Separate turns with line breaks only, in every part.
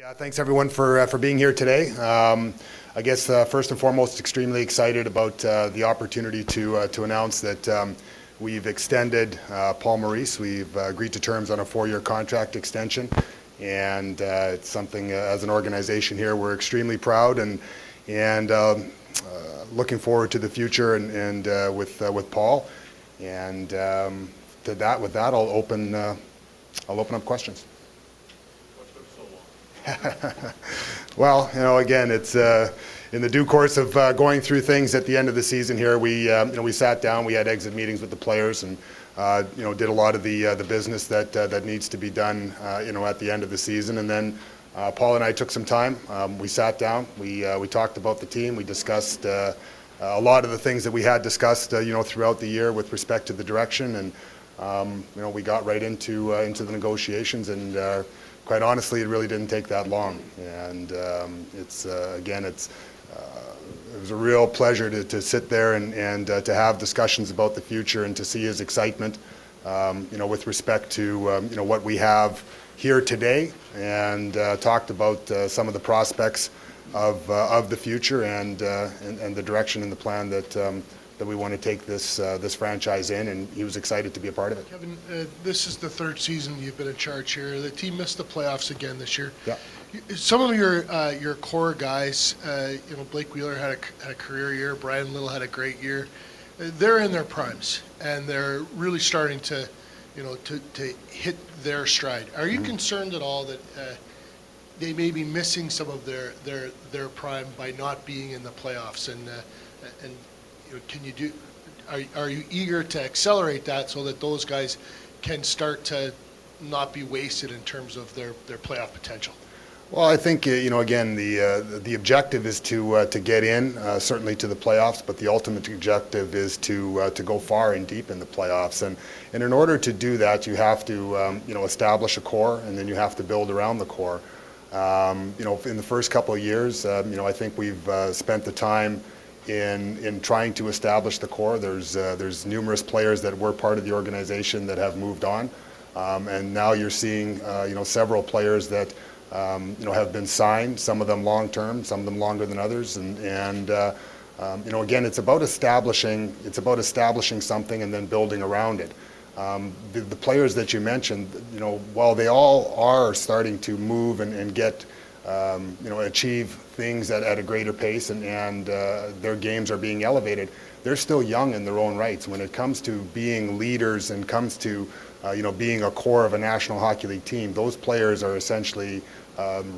Yeah, thanks everyone for being here today. I guess first and foremost, extremely excited about the opportunity to announce that we've extended Paul Maurice. We've agreed to terms on a 4-year contract extension, and it's something as an organization here we're extremely proud and looking forward to the future and with Paul. And with that, I'll open up questions. Well, again, it's in the due course of going through things at the end of the season here. We sat down, we had exit meetings with the players, and did a lot of the business that needs to be done, at the end of the season. And then Paul and I took some time. We sat down, we talked about the team, we discussed a lot of the things that we had discussed, throughout the year with respect to the direction, and we got right into the negotiations, and quite honestly, it really didn't take that long. And it was a real pleasure to sit there and to have discussions about the future and to see his excitement, with respect to what we have here today, and talked about some of the prospects of the future and the direction and the plan that we want to take this franchise in, and he was excited to be a part of it.
Kevin, this is the third season you've been in charge here. The team missed the playoffs again this year.
Yeah.
Some of your core guys, Blake Wheeler had a career year. Brian Little had a great year. They're in their primes, and they're really starting to hit their stride. Are you concerned at all that they may be missing some of their prime by not being in the playoffs? And are you eager to accelerate that so that those guys can start to not be wasted in terms of their playoff potential?
Well, I think again, the objective is to get in, certainly to the playoffs, but the ultimate objective is to go far and deep in the playoffs. And in order to do that, you have to establish a core, and then you have to build around the core. In the first couple of years, I think we've spent the time in trying to establish the core. There's numerous players that were part of the organization that have moved on, and now you're seeing several players that have been signed. Some of them long term, some of them longer than others, and again, it's about establishing something and then building around it. The players that you mentioned, while they all are starting to move and get achieve things at a greater pace, and their games are being elevated, they're still young in their own rights. When it comes to being leaders and comes to being a core of a National Hockey League team, those players are essentially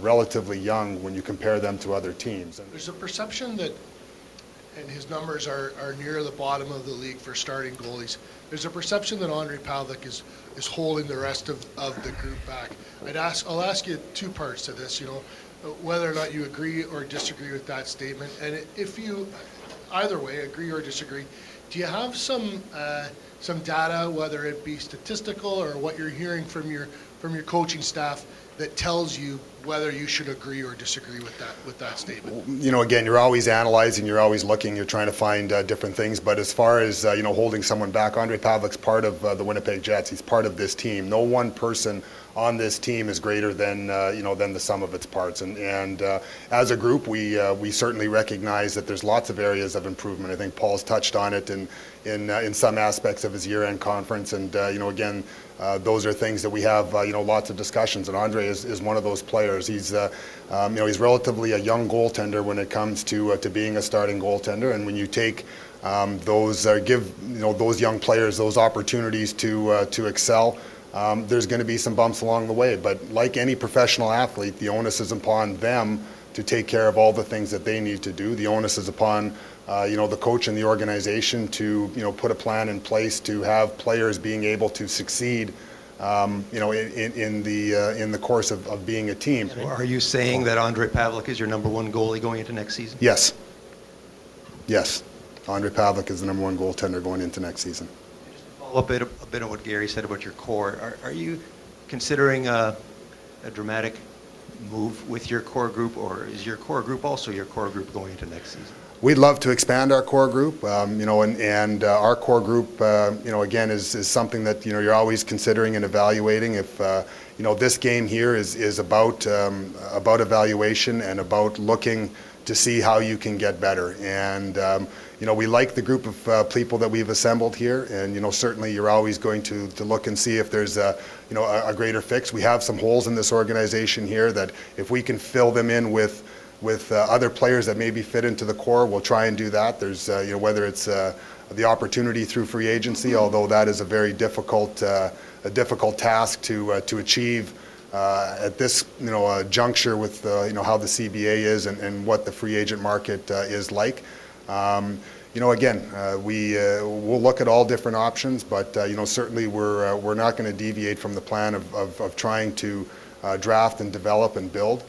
relatively young when you compare them to other teams.
There's a perception that, and his numbers are near the bottom of the league for starting goalies, there's a perception that Ondrej Pavelec is holding the rest of the group back. I'll ask you two parts to this, whether or not you agree or disagree with that statement, and if you either way agree or disagree, do you have some data, whether it be statistical or what you're hearing from your coaching staff, that tells you whether you should agree or disagree with that statement?
Again, you're always analyzing, you're always looking, you're trying to find different things. But as far as holding someone back, Ondrej Pavelec's part of the Winnipeg Jets. He's part of this team. No one person on this team is greater than the sum of its parts. And as a group, we certainly recognize that there's lots of areas of improvement. I think Paul's touched on it in some aspects of his year-end conference. And again, those are things that we have lots of discussions. And Ondrej is one of those players. He's he's relatively a young goaltender when it comes to being a starting goaltender. And when you take give those young players those opportunities to excel, there's going to be some bumps along the way. But like any professional athlete, the onus is upon them to take care of all the things that they need to do. The onus is upon the coach and the organization to put a plan in place to have players being able to succeed in the course of being a team.
So are you saying that Ondrej Pavelec is your number one goalie going into next season?
Yes. Ondrej Pavelec is the number one goaltender going into next season.
Just to follow up a bit on what Gary said about your core, are you considering a dramatic move with your core group, or is your core group also your core group going into next season?
We'd love to expand our core group, and our core group, again, is something that you're always considering and evaluating. If you know, this game here is about evaluation and about looking to see how you can get better. And you know, we like the group of people that we've assembled here, and you know, certainly you're always going to look and see if there's a greater fix. We have some holes in this organization here that if we can fill them in with other players that maybe fit into the core, we'll try and do that. There's you know, whether it's the opportunity through free agency, although that is a very difficult task to achieve at this juncture with you know, how the CBA is and what the free agent market is like. You know, again, we'll look at all different options, but you know, certainly we're not going to deviate from the plan of trying to draft and develop and build.